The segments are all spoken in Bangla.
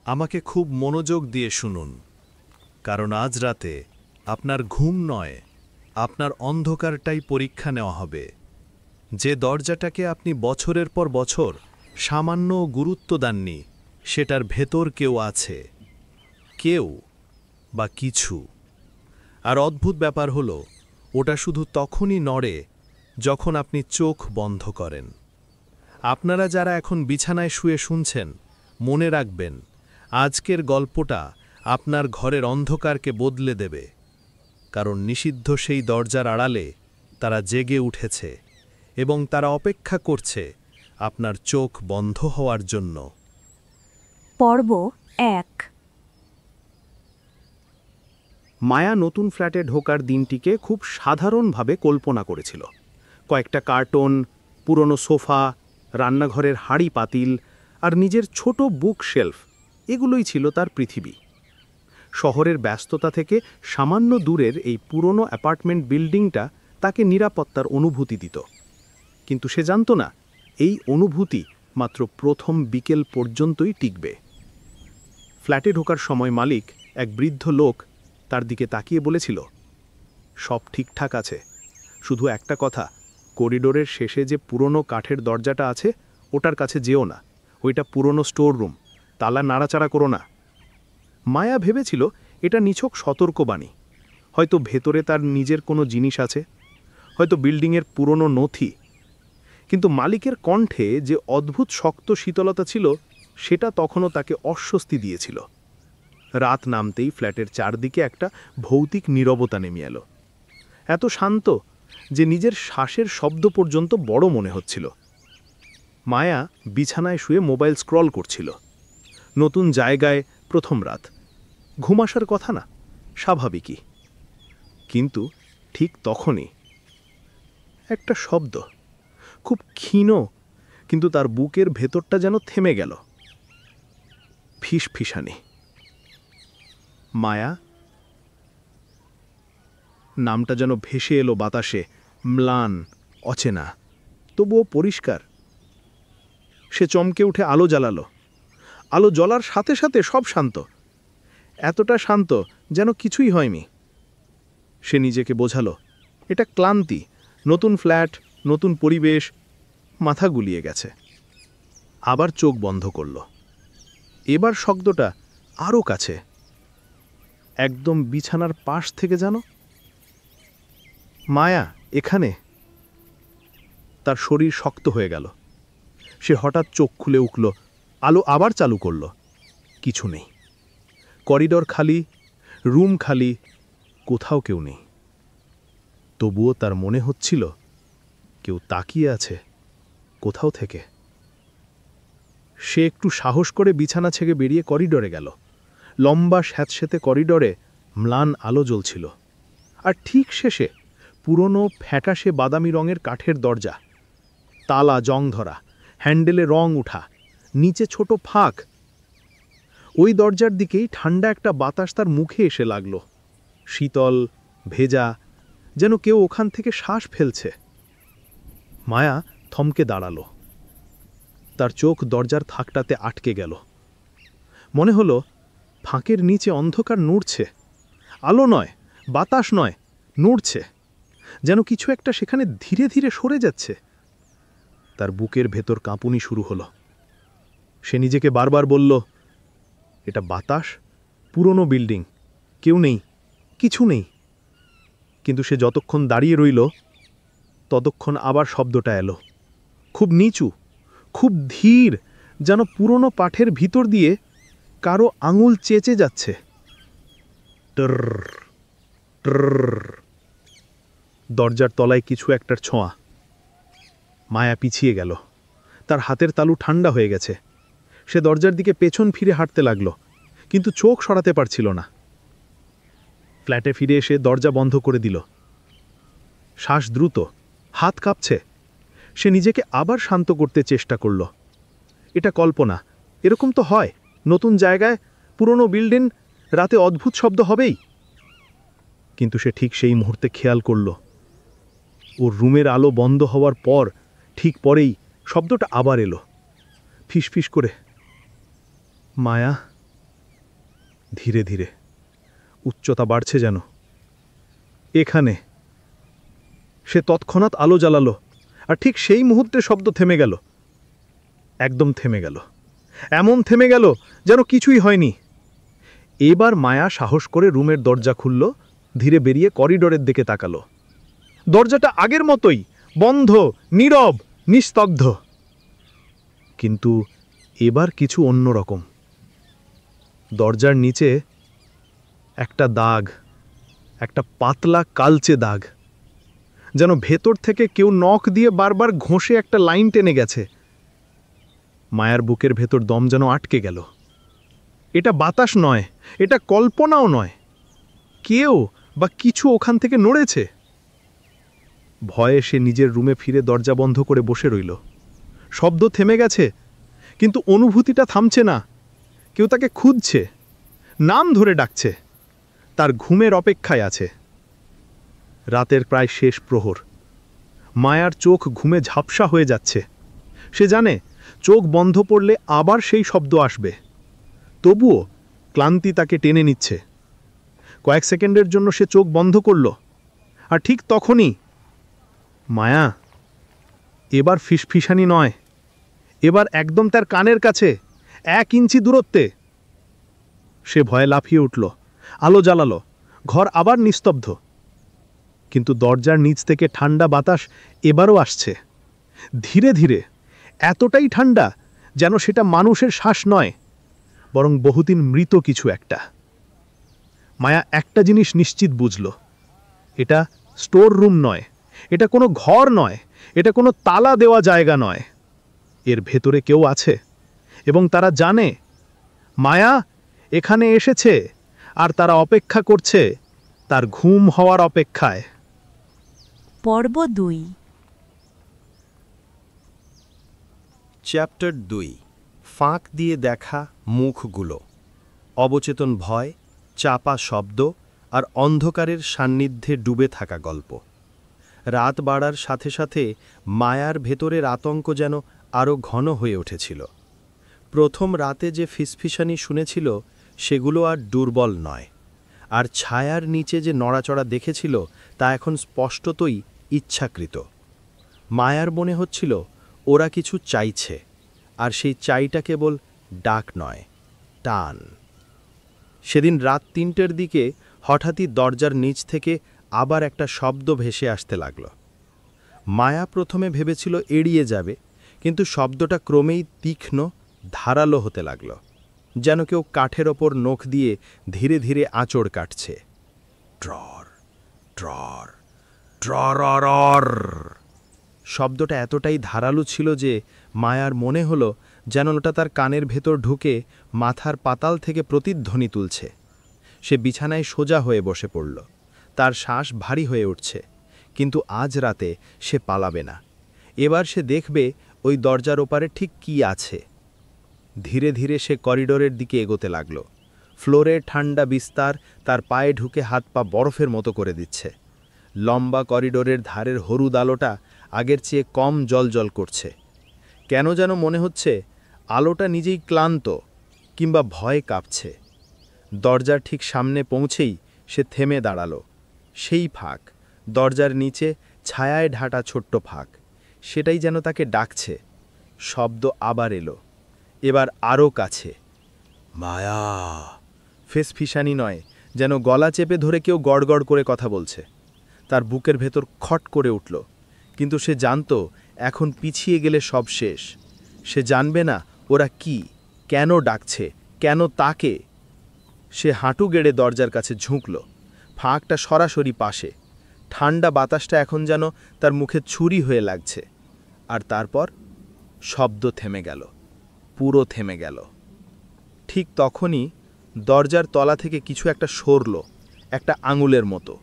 আমাকে খুব মনোযোগ দিয়ে শুনুন, কারণ আজ রাতে আপনার ঘুম নয়, আপনার অন্ধকারটাই পরীক্ষা নেওয়া হবে। যে দরজাটাকে আপনি বছরের পর বছর সামান্য গুরুত্ব দেননি, সেটার ভেতর কেউ আছে, কেউ বা কিছু। আর অদ্ভুত ব্যাপার হলো, ওটা শুধু তখনই নড়ে যখন আপনি চোখ বন্ধ করেন। আপনারা যারা এখন বিছানায় শুয়ে শুনছেন, মনে রাখবেন, আজকের গল্পটা আপনার ঘরের অন্ধকারকে বদলে দেবে। কারণ নিষিদ্ধ সেই দরজার আড়ালে তারা জেগে উঠেছে এবং তারা অপেক্ষা করছে আপনার চোখ বন্ধ হওয়ার জন্য। পর্ব ১। মায়া নতুন ফ্ল্যাটে ঢোকার দিনটিকে খুব সাধারণভাবে কল্পনা করেছিল। কয়েকটা কার্টন, পুরনো সোফা, রান্নাঘরের হাঁড়ি পাতিল আর নিজের ছোট বুক শেলফ, এগুলোই ছিল তার পৃথিবী। শহরের ব্যস্ততা থেকে সামান্য দূরের এই পুরনো অ্যাপার্টমেন্ট বিল্ডিংটা তাকে নিরাপত্তার অনুভূতি দিত। কিন্তু সে জানত না, এই অনুভূতি মাত্র প্রথম বিকেল পর্যন্তই টিকবে। ফ্ল্যাটে ঢোকার সময় মালিক, এক বৃদ্ধ লোক, তার দিকে তাকিয়ে বলেছিল, সব ঠিকঠাক আছে, শুধু একটা কথা, করিডোরের শেষে যে পুরনো কাঠের দরজাটা আছে ওটার কাছে যেও না, ওইটা পুরনো স্টোর রুম, তালা নাড়াচাড়া করো না। মায়া ভেবেছিল এটা নিছক সতর্কবাণী, হয়তো ভেতরে তার নিজের কোনো জিনিস আছে, হয়তো বিল্ডিংয়ের পুরনো নথি। কিন্তু মালিকের কণ্ঠে যে অদ্ভুত শক্ত শীতলতা ছিল, সেটা তখনও তাকে অস্বস্তি দিয়েছিল। রাত নামতেই ফ্ল্যাটের চারদিকে একটা ভৌতিক নীরবতা নেমে এলো, এত শান্ত যে নিজের শ্বাসের শব্দ পর্যন্ত বড় মনে হচ্ছিল। মায়া বিছানায় শুয়ে মোবাইল স্ক্রল করছিল। নতুন জায়গায় প্রথম রাত, ঘুম আসার কথা না, স্বাভাবিকই। কিন্তু ঠিক তখনই একটা শব্দ, খুব ক্ষীণ, কিন্তু তার বুকের ভেতরটা যেন থেমে গেল। ফিসফিসানি। মায়া, নামটা যেন ভেসে এলো বাতাসে, ম্লান, অচেনা, তবুও পরিষ্কার। সে চমকে উঠে আলো জ্বালালো। আলো জ্বলার সাথে সাথে সব শান্ত, এতটা শান্ত যেন কিছুই হয়নি। সে নিজেকে বোঝালো, এটা ক্লান্তি, নতুন ফ্ল্যাট, নতুন পরিবেশ, মাথা গুলিয়ে গেছে। আবার চোখ বন্ধ করল। এবার শব্দটা আরও কাছে, একদম বিছানার পাশ থেকে জানো। মায়া, এখানে। তার শরীর শক্ত হয়ে গেল। সে হঠাৎ চোখ খুলে উঠল, আলো আবার চালু করল। কিছু নেই, করিডোর খালি, রুম খালি, কোথাও কেউ নেই। তবুও তার মনে হচ্ছিল কেউ তাকিয়ে আছে কোথাও থেকে। সে একটু সাহস করে বিছানা ছেড়ে বেরিয়ে করিডোরে গেল। লম্বা স্যাঁতসেঁতে করিডোরে ম্লান আলো জ্বলছিল, আর ঠিক শেষে পুরনো ফ্যাকাশে বাদামি রঙের কাঠের দরজা, তালা জং ধরা, হ্যান্ডেলে রং উঠা, নিচে ছোট ফাঁক। ওই দরজার দিকেই ঠান্ডা একটা বাতাস তার মুখে এসে লাগল, শীতল, ভেজা, যেন কেউ ওখান থেকে শ্বাস ফেলছে। মায়া থমকে দাঁড়ালো। তার চোখ দরজার থাকটাতে আটকে গেল। মনে হলো ফাঁকের নিচে অন্ধকার নড়ছে, আলো নয়, বাতাস নয়, নড়ছে, যেন কিছু একটা সেখানে ধীরে ধীরে সরে যাচ্ছে। তার বুকের ভেতর কাঁপুনি শুরু হলো। সে নিজেকে বারবার বলল, এটা বাতাস, পুরনো বিল্ডিং, কেউ নেই, কিছু নেই। কিন্তু সে যতক্ষণ দাঁড়িয়ে রইল, ততক্ষণ আবার শব্দটা এলো, খুব নিচু, খুব ধীর, যেন পুরনো পাঠের ভিতর দিয়ে কারো আঙুল চেঁচে যাচ্ছে। টর টর। দরজার তলায় কিছু একটার ছোঁয়া। মায়া পিছিয়ে গেল। তার হাতের তালু ঠান্ডা হয়ে গেছে। সে দরজার দিকে পেছন ফিরে হাঁটতে লাগল, কিন্তু চোখ সরাতে পারছিল না। ফ্ল্যাটে ফিরে এসে দরজা বন্ধ করে দিল। শ্বাস দ্রুত, হাত কাঁপছে। সে নিজেকে আবার শান্ত করতে চেষ্টা করল। এটা কল্পনা, এরকম তো হয়, নতুন জায়গায়, পুরনো বিল্ডিং, রাতে অদ্ভুত শব্দ হবেই। কিন্তু সে ঠিক সেই মুহূর্তে খেয়াল করল, ওর রুমের আলো বন্ধ হওয়ার পর, ঠিক পরেই শব্দটা আবার এলো, ফিসফিস করে। মায়া, ধীরে ধীরে উচ্চতা বাড়ছে যেন। এখানে সে তৎক্ষণাৎ আলো জ্বালালো, আর ঠিক সেই মুহূর্তে শব্দ থেমে গেল। একদম থেমে গেল, এমন থেমে গেল যেন কিছুই হয়নি। এবার মায়া সাহস করে রুমের দরজা খুলল, ধীরে বেরিয়ে করিডোরের দিকে তাকালো। দরজাটা আগের মতোই, বন্ধ, নীরব, নিস্তব্ধ। কিন্তু এবার কিছু অন্যরকম। দরজার নিচে একটা দাগ, একটা পাতলা কালচে দাগ, যেন ভেতর থেকে কেউ নখ দিয়ে বারবার ঘষে একটা লাইন টেনে গেছে। মায়ার বুকের ভেতর দম যেন আটকে গেল। এটা বাতাস নয়, এটা কল্পনাও নয়, কেউ বা কিছু ওখান থেকে নড়েছে। ভয়ে সে নিজের রুমে ফিরে দরজা বন্ধ করে বসে রইল। শব্দ থেমে গেছে, কিন্তু অনুভূতিটা থামছে না। কেউ তাকে খুঁজছে, নাম ধরে ডাকছে, তার ঘুমের অপেক্ষায় আছে। রাতের প্রায় শেষ প্রহর। মায়ার চোখ ঘুমে ঝাপসা হয়ে যাচ্ছে। সে জানে চোখ বন্ধ পড়লে আবার সেই শব্দ আসবে। তবুও ক্লান্তি তাকে টেনে নিচ্ছে। কয়েক সেকেন্ডের জন্য সে চোখ বন্ধ করল, আর ঠিক তখনই মায়া, এবার ফিসফিসানি নয়, এবার একদম তার কানের কাছে, 1 ইঞ্চি দূরত্বে। সে ভয়ে লাফিয়ে উঠল, আলো জ্বালালো, ঘর আবার নিস্তব্ধ। কিন্তু দরজার নিচ থেকে ঠান্ডা বাতাস এবারও আসছে, ধীরে ধীরে, এতটাই ঠান্ডা যেন সেটা মানুষের শ্বাস নয়, বরং বহুদিন মৃত কিছু একটা। মায়া একটা জিনিস নিশ্চিত বুঝল, এটা স্টোর রুম নয়, এটা কোনো ঘর নয়, এটা কোনো তালা দেওয়া জায়গা নয়। এর ভেতরে কেউ আছে, এবং তারা জানে মায়া এখানে এসেছে, আর তারা অপেক্ষা করছে তার ঘুম হওয়ার অপেক্ষায়। পর্ব 2। চ্যাপ্টার 2। ফাঁক দিয়ে দেখা মুখগুলো। অবচেতন ভয়, চাপা শব্দ আর অন্ধকারের সান্নিধ্যে ডুবে থাকা গল্প। রাত বাড়ার সাথে সাথে মায়ার ভেতরের আতঙ্ক যেন আরও ঘন হয়ে উঠেছিল। প্রথম রাতে যে ফিসফিসানি শুনেছিল সেগুলো আর দুর্বল নয়, আর ছায়ার নিচে যে নড়াচড়া দেখেছিল তা এখন স্পষ্টতই ইচ্ছাকৃত। মায়ার মনে হচ্ছিল ওরা কিছু চাইছে, আর সেই চাইটা কেবল ডাক নয়, টান। সেদিন রাত 3টের দিকে হঠাৎই দরজার নিচ থেকে আবার একটা শব্দ ভেসে আসতে লাগল। মায়া প্রথমে ভেবেছিল এড়িয়ে যাবে, কিন্তু শব্দটা ক্রমেই তীক্ষ্ণ, ধারালো হতে লাগল, যেন কেউ কাঠের ওপর নখ দিয়ে ধীরে ধীরে আঁচড় কাটছে। ট্রর ট্রর ট্রর। শব্দটা এতটাই ধারালো ছিল যে মায়ার মনে হলো যেন ওটা তার কানের ভেতর ঢুকে মাথার পাতাল থেকে প্রতিধ্বনি তুলছে। সে বিছানায় সোজা হয়ে বসে পড়ল। তার শ্বাস ভারী হয়ে উঠছে, কিন্তু আজ রাতে সে পালাবে না। এবার সে দেখবে ওই দরজার ওপারে ঠিক কি আছে। ধীরে ধীরে সে করিডোরের দিকে এগোতে লাগল। ফ্লোরের ঠান্ডা বিস্তার তার পায়ে ঢুকে হাত পা বরফের মতো করে দিচ্ছে। লম্বা করিডোরের ধারের হলুদ আলোটা আগের চেয়ে কম জ্বলজ্বল করছে। কেন যেন মনে হচ্ছে আলোটা নিজেই ক্লান্ত কিংবা ভয়ে কাঁপছে। দরজার ঠিক সামনে পৌঁছেই সে থেমে দাঁড়ালো। সেই ফাঁক, দরজার নিচে ছায়ায় ঢাটা ছোট্ট ফাঁক, সেটাই যেন তাকে ডাকছে। শব্দ আবার এলো, এবার আরও কাছে। মায়া। ফিসফিসানি নয়, যেন গলা চেপে ধরে কেউ গড়গড় করে কথা বলছে। তার বুকের ভেতর খট করে উঠল, কিন্তু সে জানত এখন পিছিয়ে গেলে সব শেষ। সে জানবে না ওরা কি, কেন ডাকছে, কেন তাকে। সে হাঁটু গেড়ে দরজার কাছে ঝুঁকল। ফাঁকটা সরাসরি পাশে। ঠান্ডা বাতাসটা এখন যেন তার মুখে ছুরি হয়ে লাগছে। আর তারপর শব্দ থেমে গেল, পুরো থেমে গেল। ঠিক তখনই দরজার তলা থেকে কিছু একটা সরল, একটা আঙুলের মতো,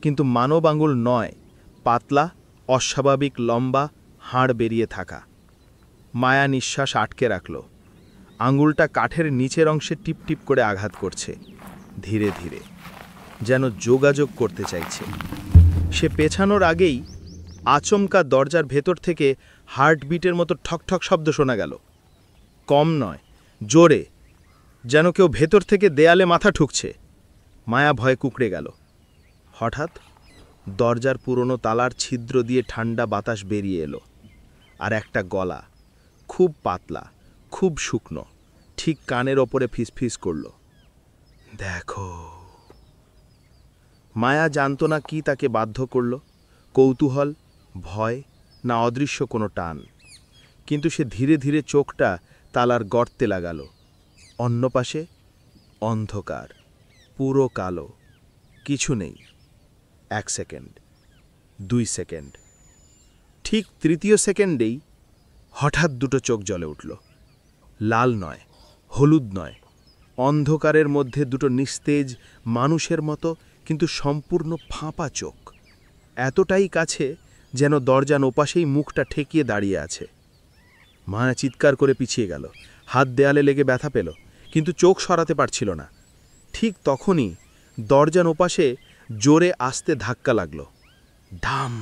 কিন্তু মানব আঙুল নয়, পাতলা, অস্বাভাবিক লম্বা, হাড় বেরিয়ে থাকা। মায়া নিঃশ্বাস আটকে রাখল। আঙুলটা কাঠের নিচের অংশে টিপটিপ করে আঘাত করছে, ধীরে ধীরে, যেন যোগাযোগ করতে চাইছে। সে পেছানোর আগেই আচমকা দরজার ভেতর থেকে হার্টবিটের মতো ঠকঠক শব্দ শোনা গেল। কম নয়, জোরে, যেন কেউ ভেতর থেকে দেয়ালে মাথা ঠুকছে। মায়া ভয়ে কুঁকড়ে গেল। হঠাৎ দরজার পুরনো তালার ছিদ্র দিয়ে ঠান্ডা বাতাস বেরিয়ে এলো, আর একটা গলা, খুব পাতলা, খুব শুকনো, ঠিক কানের ওপরে ফিসফিস করল, দেখো। মায়া জানত না কি তাকে বাধ্য করল, কৌতূহল, ভয় না অদৃশ্য কোনো টান। কিন্তু সে ধীরে ধীরে চোখটা তালার গর্তে লাগালো। অন্য পাশে অন্ধকার, পুরো কালো, কিছু নেই। 1 সেকেন্ড, 2 সেকেন্ড, ঠিক তৃতীয় সেকেন্ডেই হঠাৎ দুটো চোখ জ্বলে উঠল। লাল নয়, হলুদ নয়, অন্ধকারের মধ্যে দুটো নিস্তেজ মানুষের মতো কিন্তু সম্পূর্ণ ফাঁপা চোখ, এতটাই কাছে যেন দরজার ওপাশেই মুখটা ঠেকিয়ে দাঁড়িয়ে আছে। মায়া চিৎকার করে পিছিয়ে গেল, হাত দেয়ালে লেগে ব্যথা পেল, কিন্তু চোখ সরাতে পারছিল না। ঠিক তখনই দরজার ওপাশে জোরে আস্তে ধাক্কা লাগল। ধাম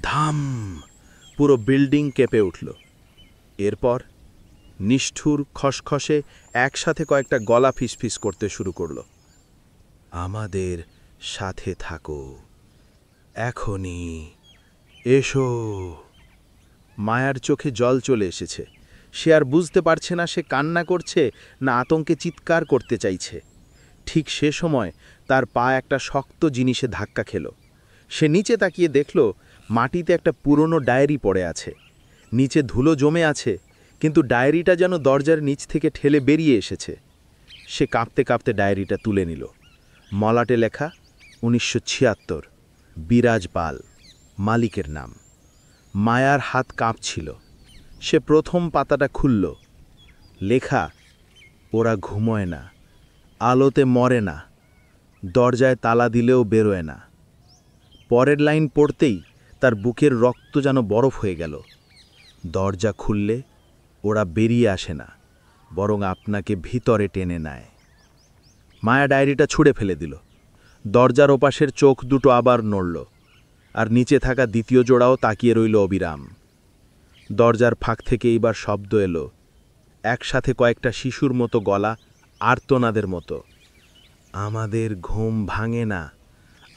ধাম, পুরো বিল্ডিং কেঁপে উঠল। এরপর নিষ্ঠুর খসখসে একসাথে কয়েকটা গলা ফিসফিস করতে শুরু করল, আমাদের সাথে থাকো, এখনই এসো। মায়ার চোখে জল চলে এসেছে। সে আর বুঝতে পারছে না সে কান্না করছে না আতঙ্কে চিৎকার করতে চাইছে। ঠিক সে সময় তার পা একটা শক্ত জিনিসে ধাক্কা খেল। সে নিচে তাকিয়ে দেখল মাটিতে একটা পুরনো ডায়েরি পড়ে আছে। নিচে ধুলো জমে আছে, কিন্তু ডায়েরিটা যেন দরজার নিচ থেকে ঠেলে বেরিয়ে এসেছে। সে কাঁপতে কাঁপতে ডায়েরিটা তুলে নিল। মলাটে লেখা 1976, বিরাজ পাল, মালিকের নাম। মায়ার হাত কাঁপছিল। সে প্রথম পাতাটা খুলল। লেখা, ওরা ঘুমোয় না, আলোতে মরে না, দরজায় তালা দিলেও বেরোয় না। পরের লাইন পড়তেই তার বুকের রক্ত যেন বরফ হয়ে গেল। দরজা খুললে ওরা বেরিয়ে আসে না, বরং আপনাকে ভিতরে টেনে নেয়। মায়া ডায়েরিটা ছুঁড়ে ফেলে দিল। দরজার ওপাশের চোখ দুটো আবার নড়ল, আর নিচে থাকা দ্বিতীয় জোড়াও তাকিয়ে রইল অবিরাম। দরজার ফাঁক থেকে এইবার শব্দ এলো, একসাথে কয়েকটা শিশুর মতো গলা, আর্তনাদের মতো, আমাদের ঘুম ভাঙে না,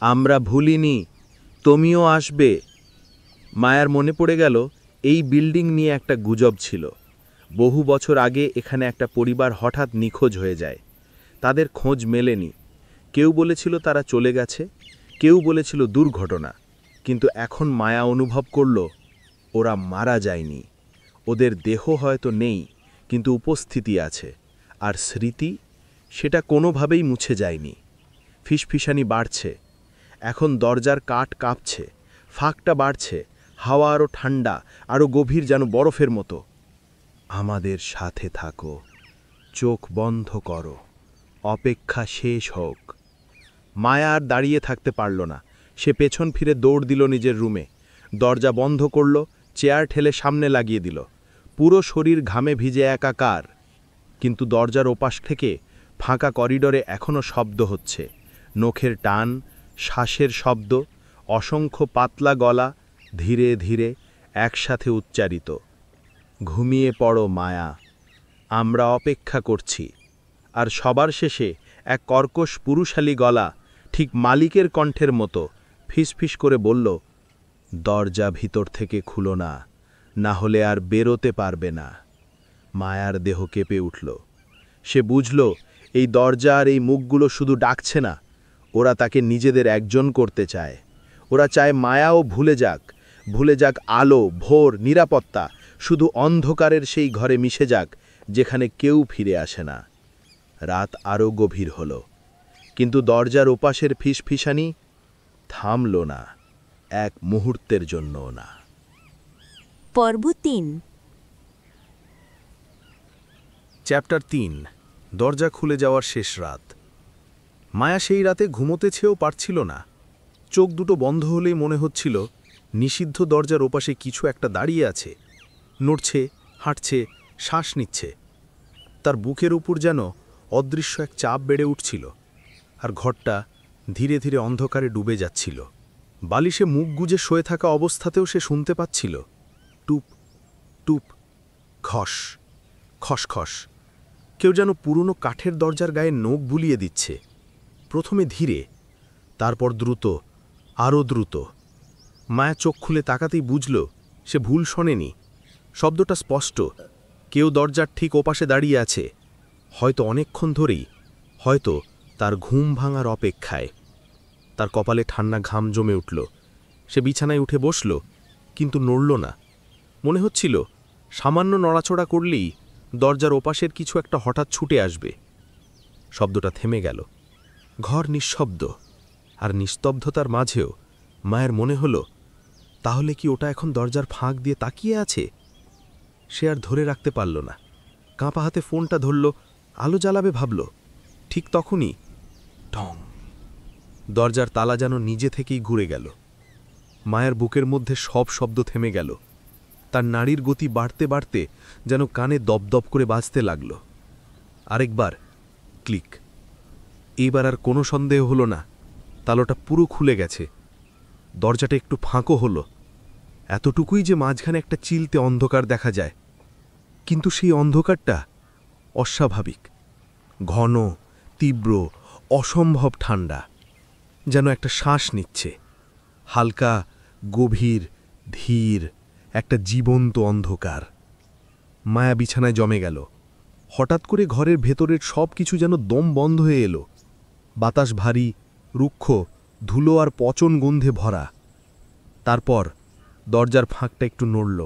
আমরা ভুলিনি, তুমিও আসবে। মায়ার মনে পড়ে গেল এই বিল্ডিং নিয়ে একটা গুজব ছিল। বহু বছর আগে এখানে একটা পরিবার হঠাৎ নিখোঁজ হয়ে যায়। তাদের খোঁজ মেলেনি। কেউ বলেছিল তারা চলে গেছে, কেউ বলেছিল দুর্ঘটনা, কিন্তু এখন মায়া অনুভব করল ওরা মারা যায়নি। ওদের দেহ হয়তো নেই, কিন্তু উপস্থিতি আছে, আর স্মৃতি, সেটা কোনোভাবেই মুছে যায়নি। ফিসফিসানি বাড়ছে। এখন দরজার কাঠ কাঁপছে, ফাঁকটা বাড়ছে, হাওয়া আরও ঠান্ডা, আরও গভীর, যেন বরফের মতো। আমাদের সাথে থাকো, চোখ বন্ধ করো, অপেক্ষা শেষ হোক। মায়া আর দাঁড়িয়ে থাকতে পারল না। সে পেছন ফিরে দৌড় দিল নিজের রুমে। দরজা বন্ধ করল, চেয়ার ঠেলে সামনে লাগিয়ে দিল। পুরো শরীর ঘামে ভিজে একাকার। কিন্তু দরজার ওপাশ থেকে ফাঁকা করিডরে এখনও শব্দ হচ্ছে, নখের টান, শ্বাসের শব্দ, অসংখ্য পাতলা গলা, ধীরে ধীরে একসাথে উচ্চারিত, ঘুমিয়ে পড়ো মায়া, আমরা অপেক্ষা করছি। আর সবার শেষে এক কর্কশ পুরুষালী গলা, ঠিক মালিকের কণ্ঠের মতো, ফিসফিস করে বলল, দরজা ভিতর থেকে খুলো না, না হলে আর বেরোতে পারবে না। মায়ার দেহ কেঁপে উঠল। সে বুঝল এই দরজা আর এই মুখগুলো শুধু ডাকছে না, ওরা তাকে নিজেদের একজন করতে চায়। ওরা চায় মায়াও ভুলে যাক আলো, ভোর, নিরাপত্তা, শুধু অন্ধকারের সেই ঘরে মিশে যাক যেখানে কেউ ফিরে আসে না। রাত আরও গভীর হল, কিন্তু দরজার ওপাশের ফিসফিসানি থামল না, এক মুহূর্তের জন্যও না। পর্ব 3। চ্যাপ্টার 3, দরজা খুলে যাওয়ার শেষ রাত। মায়া সেই রাতে ঘুমোতে চেয়েও পারছিল না। চোখ দুটো বন্ধ হলেই মনে হচ্ছিল নিষিদ্ধ দরজার ওপাশে কিছু একটা দাঁড়িয়ে আছে, নড়ছে, হাঁটছে, শ্বাস নিচ্ছে। তার বুকের উপর যেন অদৃশ্য এক চাপ বেড়ে উঠছিল, আর ঘরটা ধীরে ধীরে অন্ধকারে ডুবে যাচ্ছিল। বালিশে মুখ গুজে শুয়ে থাকা অবস্থাতেও সে শুনতে পাচ্ছিল টুপ টুপ, খস খসখস, কেউ যেন পুরনো কাঠের দরজার গায়ে নখ বুলিয়ে দিচ্ছে, প্রথমে ধীরে, তারপর দ্রুত, আরও দ্রুত। মায়া চোখ খুলে তাকাতেই বুঝল সে ভুল শোনেনি। শব্দটা স্পষ্ট, কেউ দরজার ঠিক ওপাশে দাঁড়িয়ে আছে, হয়তো অনেকক্ষণ ধরেই, হয়তো তার ঘুম ভাঙার অপেক্ষায়। তার কপালে ঠান্ডা ঘাম জমে উঠল। সে বিছানায় উঠে বসল, কিন্তু নড়ল না। মনে হচ্ছিল সামান্য নড়াচড়া করলেই দরজার ওপাশের কিছু একটা হঠাৎ ছুটে আসবে। শব্দটা থেমে গেল। ঘর নিঃশব্দ, আর নিস্তব্ধতার মাঝেও মায়ের মনে হল, তাহলে কি ওটা এখন দরজার ফাঁক দিয়ে তাকিয়ে আছে? সে আর ধরে রাখতে পারল না। কাঁপা হাতে ফোনটা ধরল, আলো জ্বালাবে ভাবল। ঠিক তখনই টং, দরজার তালা যেন নিজে থেকেই ঘুরে গেল। মায়ের বুকের মধ্যে সব শব্দ থেমে গেল। তার নাড়ির গতি বাড়তে বাড়তে যেন কানে দপদপ করে বাজতে লাগল। আরেকবার ক্লিক। এইবার আর কোনো সন্দেহ হলো না, তালাটা পুরো খুলে গেছে। দরজাটা একটু ফাঁকও হলো, এতটুকুই যে মাঝখানে একটা চিলতে অন্ধকার দেখা যায়। কিন্তু সেই অন্ধকারটা অস্বাভাবিক, ঘন, তীব্র, অসম্ভব ঠান্ডা, যেন একটা শ্বাস নিচ্ছে। হালকা, গভীর, ধীর, একটা জীবন্ত অন্ধকার। মায়া বিছানায় জমে গেল। হঠাৎ করে ঘরের ভেতরের সব কিছু যেন দম বন্ধ হয়ে এলো। বাতাস ভারী, রুক্ষ, ধুলো আর পচন গন্ধে ভরা। তারপর দরজার ফাঁকটা একটু নড়ল।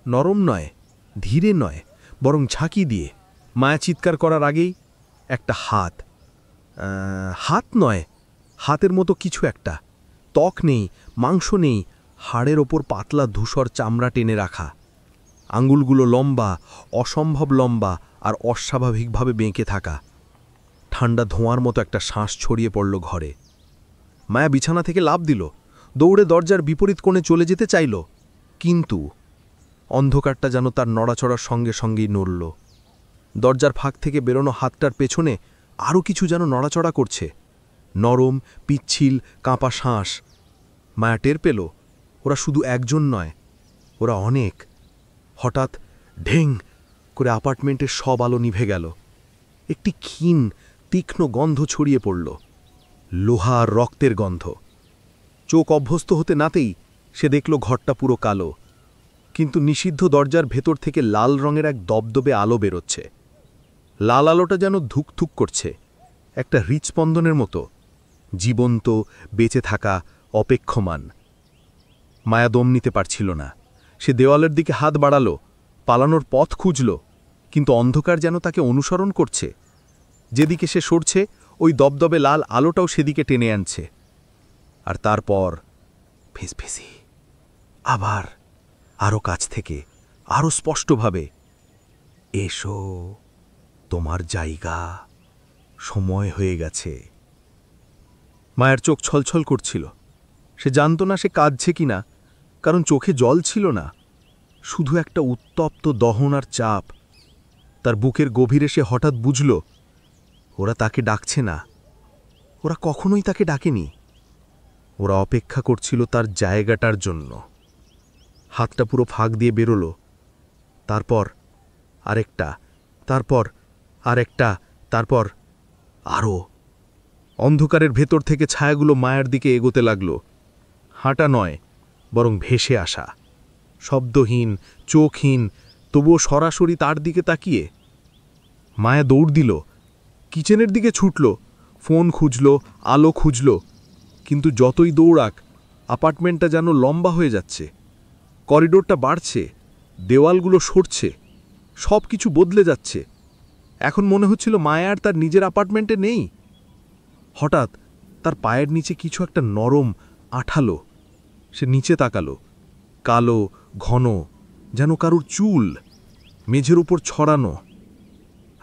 নরম নয়, ধীরে নয়, বরং ঝাঁকি দিয়ে। মায়া চিৎকার করার আগেই একটা হাত, হাত নয়, হাতের মতো কিছু একটা। ত্বক নেই, মাংস নেই, হাড়ের ওপর পাতলা ধূসর চামড়া টেনে রাখা। আঙুলগুলো লম্বা, অসম্ভব লম্বা আর অস্বাভাবিকভাবে বেঁকে থাকা। ঠান্ডা ধোঁয়ার মতো একটা শ্বাস ছড়িয়ে পড়ল ঘরে। মায়া বিছানা থেকে লাফ দিল, দৌড়ে দরজার বিপরীত কোণে চলে যেতে চাইল, কিন্তু অন্ধকারটা যেন তার নড়াচড়ার সঙ্গে সঙ্গেই নড়ল। দরজার ফাঁক থেকে বেরোনো হাতটার পেছনে আরও কিছু যেন নড়াচড়া করছে, নরম, পিচ্ছিল, কাঁপা শ্বাস। মায়া টের পেল, ওরা শুধু একজন নয়, ওরা অনেক। হঠাৎ ঢেং করে অ্যাপার্টমেন্টের সব আলো নিভে গেল। একটি ক্ষীণ, তীক্ষ্ণ গন্ধ ছড়িয়ে পড়ল, লোহা আর রক্তের গন্ধ। চোখ অভ্যস্ত হতে নাতেই সে দেখল ঘরটা পুরো কালো, কিন্তু নিষিদ্ধ দরজার ভেতর থেকে লাল রঙের এক দবদবে আলো বেরোচ্ছে। লাল আলোটা যেন ধুকধুক করছে, একটা হৃৎস্পন্দনের মতো, জীবন্ত, বেঁচে থাকা, অপেক্ষমান। মায়া দম নিতে পারছিল না। সে দেওয়ালের দিকে হাত বাড়ালো, পালানোর পথ খুঁজল, কিন্তু অন্ধকার যেন তাকে অনুসরণ করছে। যেদিকে সে সরছে, ওই দবদবে লাল আলোটাও সেদিকে টেনে আনছে। আর তারপর ফিসফিসি, আবার আরও কাছ থেকে, আরও স্পষ্টভাবে, এসো, তোমার জায়গা, সময় হয়ে গেছে। মায়ের চোখ ছলছল করছিল। সে জানত না সে কাঁদছে কিনা, কারণ চোখে জল ছিল না, শুধু একটা উত্তপ্ত দহন আর চাপ। তার বুকের গভীরে সে হঠাৎ বুঝল, ওরা তাকে ডাকছে না, ওরা কখনোই তাকে ডাকেনি। ওরা অপেক্ষা করছিল তার জায়গাটার জন্য। হাতটা পুরো ফাঁক দিয়ে বেরোলো, তারপর আরেকটা, তারপর আরেকটা, তারপর আরও। অন্ধকারের ভেতর থেকে ছায়াগুলো মায়ের দিকে এগোতে লাগল। হাঁটা নয়, বরং ভেসে আসা, শব্দহীন, চোখহীন, তবুও সরাসরি তার দিকে তাকিয়ে। মায়া দৌড় দিল, কিচেনের দিকে ছুটল, ফোন খুঁজল, আলো খুঁজল, কিন্তু যতই দৌড়াক অ্যাপার্টমেন্টটা যেন লম্বা হয়ে যাচ্ছে। করিডোরটা বাড়ছে, দেওয়ালগুলো সরছে, সব কিছু বদলে যাচ্ছে। এখন মনে হচ্ছিল মায়া আর তার নিজের অ্যাপার্টমেন্টে নেই। হঠাৎ তার পায়ের নিচে কিছু একটা নরম, আঠালো। সে নিচে তাকালো, কালো, ঘন, যেন কারুর চুল, মেঝের উপর ছড়ানো,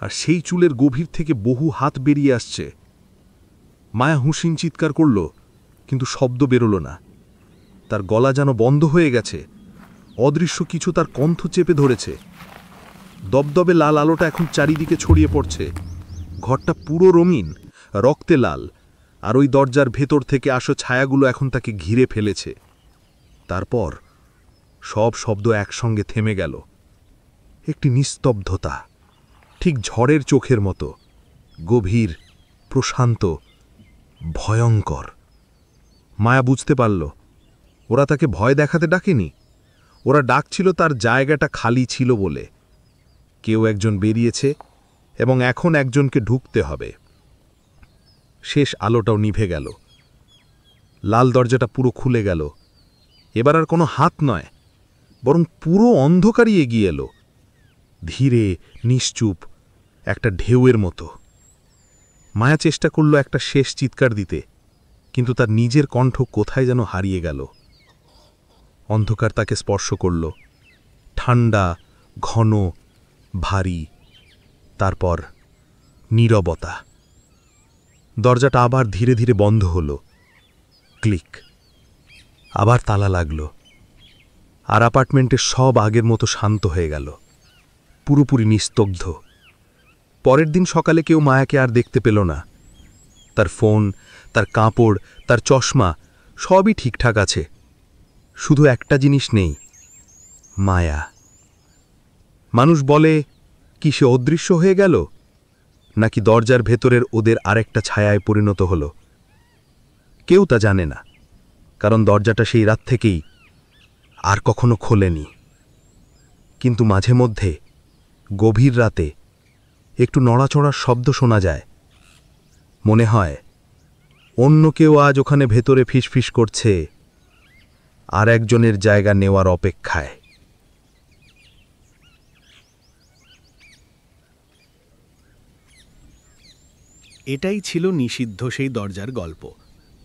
আর সেই চুলের গভীর থেকে বহু হাত বেরিয়ে আসছে। মায়া হুঁশিন চিৎকার করল, কিন্তু শব্দ বেরোল না। তার গলা যেন বন্ধ হয়ে গেছে, অদৃশ্য কিছু তার কণ্ঠ চেপে ধরেছে। দবদবে লাল আলোটা এখন চারিদিকে ছড়িয়ে পড়ছে। ঘরটা পুরো রঙিন, রক্তে লাল, আর ওই দরজার ভেতর থেকে আসো ছায়াগুলো এখন তাকে ঘিরে ফেলেছে। তারপর সব শব্দ একসঙ্গে থেমে গেল। একটি নিস্তব্ধতা, ঠিক ঝড়ের চোখের মতো, গভীর, প্রশান্ত, ভয়ঙ্কর। মায়া বুঝতে পারল, ওরা তাকে ভয় দেখাতে ডাকেনি, ওরা ডাকছিল তার জায়গাটা খালি ছিল বলে। কেউ একজন বেরিয়েছে এবং এখন একজনকে ঢুকতে হবে। শেষ আলোটাও নিভে গেল। লাল দরজাটা পুরো খুলে গেল। এবার আর কোনো হাত নয়, বরং পুরো অন্ধকারই এগিয়ে এলো, ধীরে, নিশ্চুপ, একটা ঢেউয়ের মতো। মায়া চেষ্টা করল একটা শেষ চিৎকার দিতে, কিন্তু তার নিজের কণ্ঠ কোথায় যেন হারিয়ে গেল। অন্ধকার তাকে স্পর্শ করল, ঠান্ডা, ঘন, ভারী। তারপর নীরবতা। দরজাটা আবার ধীরে ধীরে বন্ধ হল। ক্লিক। আবার তালা লাগল। আর অ্যাপার্টমেন্টের সব আগের মতো শান্ত হয়ে গেল, পুরোপুরি নিস্তব্ধ। পরের দিন সকালে কেউ মায়াকে আর দেখতে পেল না। তার ফোন, তার কাপড়, তার চশমা সবই ঠিকঠাক আছে, শুধু একটা জিনিস নেই, মায়া। মানুষ বলে, কি সে অদৃশ্য হয়ে গেল, নাকি দরজার ভেতরের ওদের আরেকটা ছায়ায় পরিণত হল? কেউ তা জানে না, কারণ দরজাটা সেই রাত থেকেই আর কখনো খোলেনি। কিন্তু মাঝে মধ্যে, গভীর রাতে, একটু নড়াচড়ার শব্দ শোনা যায়। মনে হয় অন্য কেউ আজ ওখানে ভেতরে ফিসফিস করছে, আর একজনের জায়গা নেওয়ার অপেক্ষায়। এটাই ছিল নিষিদ্ধ সেই দরজার গল্প।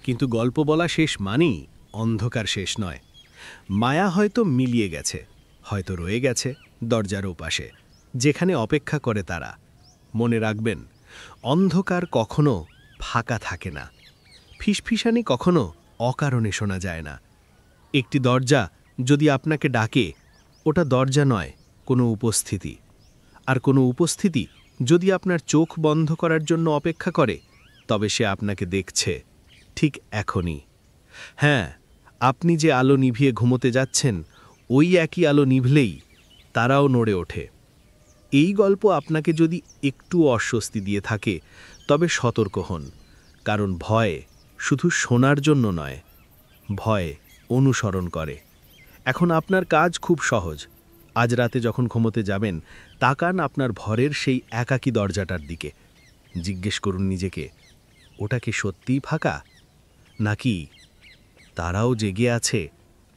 কিন্তু গল্প বলা শেষ মানেই অন্ধকার শেষ নয়। মায়া হয়তো মিলিয়ে গেছে, হয়তো রয়ে গেছে দরজার ওপাশে, যেখানে অপেক্ষা করে তারা। মনে রাখবেন, অন্ধকার কখনো ফাঁকা থাকে না, ফিসফিসানি কখনো অকারণে শোনা যায় না। একটি দরজা যদি আপনাকে ডাকে, ওটা দরজা নয়, কোনো উপস্থিতি। আর কোনো উপস্থিতি যদি আপনার চোখ বন্ধ করার জন্য অপেক্ষা করে, তবে সে আপনাকে দেখছে, ঠিক এখনই। হ্যাঁ, আপনি যে আলো নিভিয়ে ঘুমোতে যাচ্ছেন, ওই একই আলো নিভলেই তারাও নড়ে ওঠে। এই গল্প আপনাকে যদি একটু অস্বস্তি দিয়ে থাকে, তবে সতর্ক হন, কারণ ভয় শুধু শোনার জন্য নয়, ভয় অনুসরণ করে। এখন আপনার কাজ খুব সহজ। আজ রাতে যখন ঘুমোতে যাবেন, তাকান আপনার ভরের সেই একাকী দরজাটার দিকে। জিজ্ঞেস করুন নিজেকে, ওটা কি সত্যিই ফাঁকা, নাকি তারাও জেগে আছে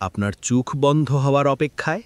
আপনার চোখ বন্ধ হওয়ার অপেক্ষায়?